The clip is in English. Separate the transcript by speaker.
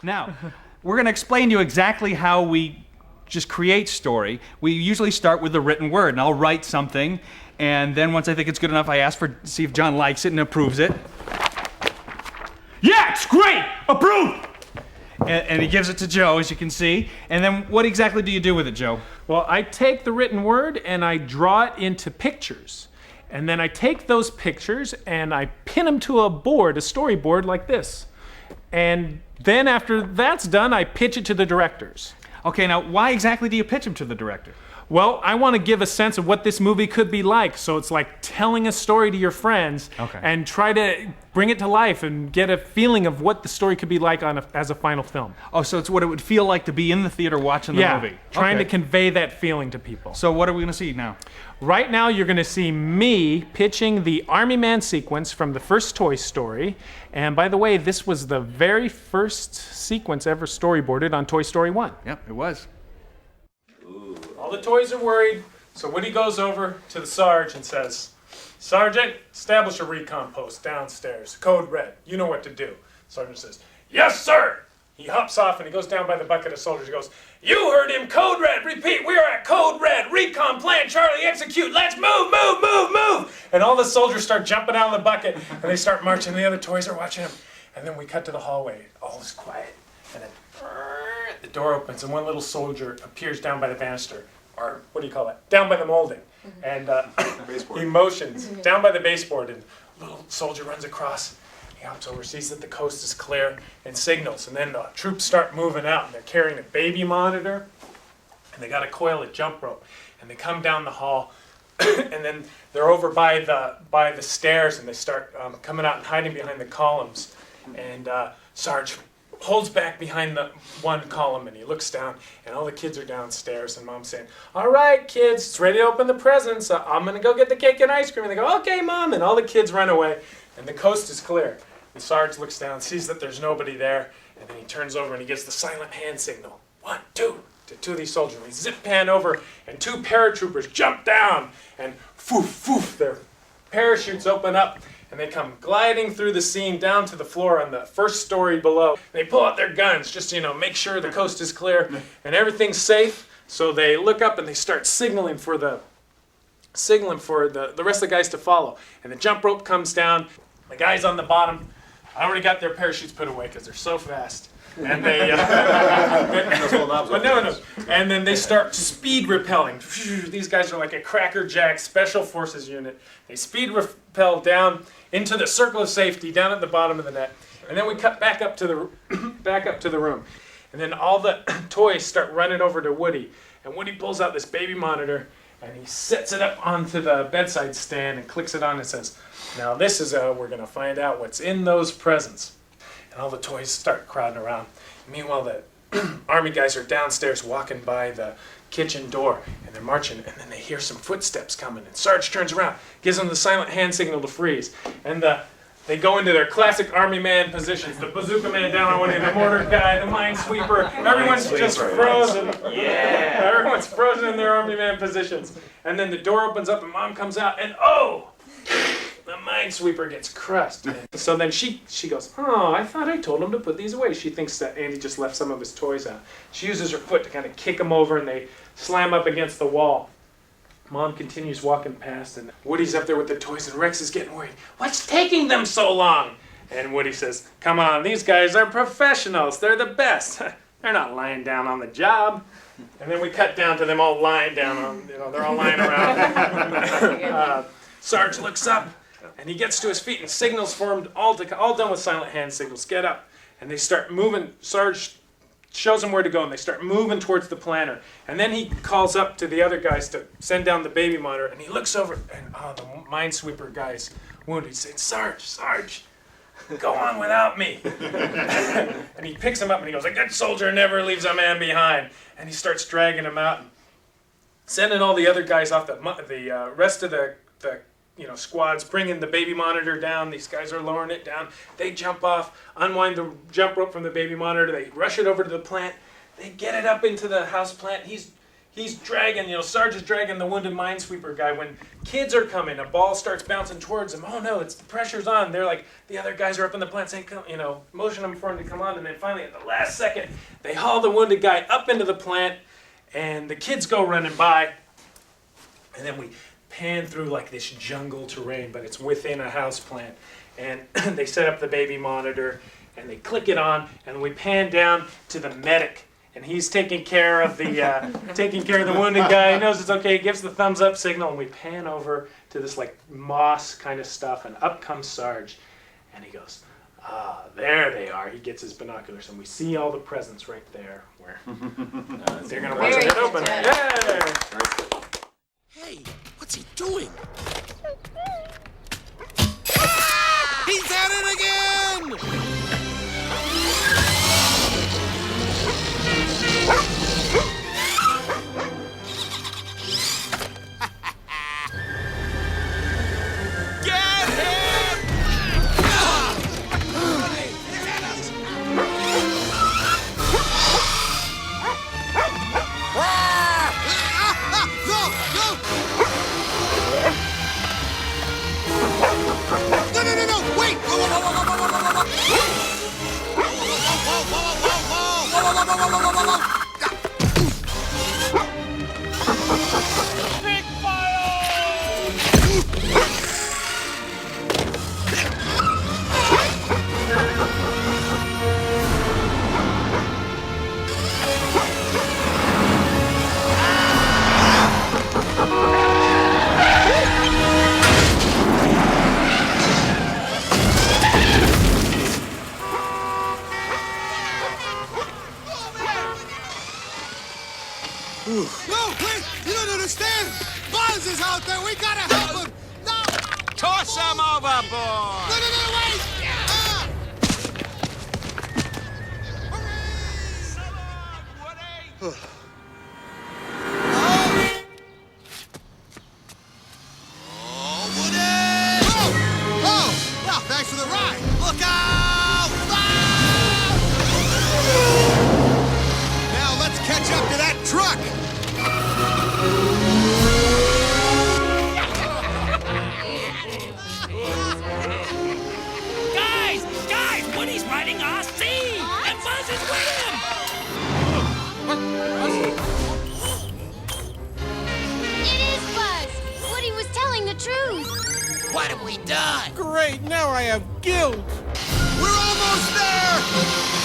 Speaker 1: Now, we're going to explain to you exactly how we just create story. We usually start with the written word, and I'll write something, and then once I think it's good enough, I ask see if John likes it and approves it. Yeah, it's great! Approved! And he gives it to Joe, as you can see. And then what exactly do you do with it, Joe?
Speaker 2: Well, I take the written word and I draw it into pictures. And then I take those pictures and I pin them to a board, a storyboard like this. And then after that's done, I pitch it to the directors.
Speaker 1: Okay, now why exactly do you pitch them to the director?
Speaker 2: Well, I want to give a sense of what this movie could be like. So it's like telling a story to your friends and try to bring it to life and get a feeling of what the story could be like as a final film.
Speaker 1: Oh, so it's what it would feel like to be in the theater watching the movie.
Speaker 2: Trying to convey that feeling to people.
Speaker 1: So what are we going to see now?
Speaker 2: Right now, you're going to see me pitching the Army Man sequence from the first Toy Story. And by the way, this was the very first sequence ever storyboarded on Toy Story 1.
Speaker 1: Yep, it was.
Speaker 2: All the toys are worried, so Woody goes over to the Sarge and says, Sergeant, establish a recon post downstairs. Code red. You know what to do. Sergeant says, yes, sir. He hops off and he goes down by the bucket of soldiers. He goes, you heard him. Code red. Repeat. We are at code red. Recon plan. Charlie, execute. Let's move, move, move, move. And all the soldiers start jumping out of the bucket and they start marching. The other toys are watching them. And then we cut to the hallway. All is quiet. And then the door opens and one little soldier appears down by the banister. Or what do you call it? Down by the molding. And he motions down by the baseboard and a little soldier runs across. He hops over, sees that the coast is clear, and signals. And then the troops start moving out, and they're carrying a baby monitor, and they got a coil of jump rope. And they come down the hall, and then they're over by the stairs, and they start coming out and hiding behind the columns. And Sarge holds back behind the one column, and he looks down, and all the kids are downstairs, and Mom's saying, all right, kids, it's ready to open the presents. I'm going to go get the cake and ice cream. And they go, okay, Mom. And all the kids run away, and the coast is clear. And Sarge looks down, sees that there's nobody there, and then he turns over and he gives the silent hand signal. 1, 2, to two of these soldiers. We zip pan over, and 2 paratroopers jump down, and foof, foof, their parachutes open up, and they come gliding through the scene down to the floor on the first story below. They pull out their guns just to, make sure the coast is clear and everything's safe. So they look up and they start signaling for the rest of the guys to follow. And the jump rope comes down. The guys on the bottom, I already got their parachutes put away because they're so fast. And they, but no. And then they start speed rappelling. These guys are like a Cracker Jack Special Forces unit. They speed rappel down into the circle of safety down at the bottom of the net. And then we cut back up to the room. And then all the toys start running over to Woody. And Woody pulls out this baby monitor and he sets it up onto the bedside stand and clicks it on and says, now this is how we're going to find out what's in those presents. And all the toys start crowding around. Meanwhile, the army guys are downstairs walking by the kitchen door, and they're marching, and then they hear some footsteps coming, and Sarge turns around, gives them the silent hand signal to freeze, and they go into their classic Army Man positions, the bazooka man down on one end, the mortar guy, the minesweeper, everyone's just frozen. Yeah! Everyone's frozen in their Army Man positions. And then the door opens up, and Mom comes out, and the minesweeper gets crushed. So then she goes, oh, I thought I told him to put these away. She thinks that Andy just left some of his toys out. She uses her foot to kind of kick them over, and they slam up against the wall. Mom continues walking past, and Woody's up there with the toys, and Rex is getting worried. What's taking them so long? And Woody says, come on, these guys are professionals. They're the best. They're not lying down on the job. And then we cut down to them all lying down on, they're all lying around. Sarge looks up, and he gets to his feet and signals for him, all done with silent hand signals, get up. And they start moving. Sarge shows them where to go, and they start moving towards the planter. And then he calls up to the other guys to send down the baby monitor, and he looks over, and the minesweeper guy's wounded. He says, Sarge, go on without me. And he picks him up, and he goes, a good soldier never leaves a man behind. And he starts dragging him out, and sending all the other guys off, the rest of the squads, bringing the baby monitor down. These guys are lowering it down. They jump off, unwind the jump rope from the baby monitor. They rush it over to the plant. They get it up into the house plant. He's he's dragging, Sarge is dragging the wounded minesweeper guy. When kids are coming, a ball starts bouncing towards him. Oh no, the pressure's on. They're like, the other guys are up in the plant saying, motion them for him to come on. And then finally, at the last second, they haul the wounded guy up into the plant, and the kids go running by. And then we pan through like this jungle terrain, but it's within a house plant. And they set up the baby monitor, and they click it on, and we pan down to the medic. And he's taking care of the wounded guy. He knows it's okay. He gives the thumbs up signal, and we pan over to this like moss kind of stuff, and up comes Sarge, and he goes, "Ah, there they are." He gets his binoculars, and we see all the presents right there. Where they're gonna watch it open. Yeah.
Speaker 3: Hey, what's he doing? He's at it again! Get him! No! Wait! Big No, wait! You don't understand! Buzz is out there! We gotta help him! No! Toss him overboard! No, wait! Ah! Hooray! Oh, Woody! Oh! Well, thanks for the ride! Look out! Ah! Now let's catch up to that truck!
Speaker 4: Guys! Woody's riding RC! And Buzz is with him!
Speaker 5: It is Buzz! Woody was telling the truth!
Speaker 4: What have we done?
Speaker 3: Great, now I have guilt! We're almost there!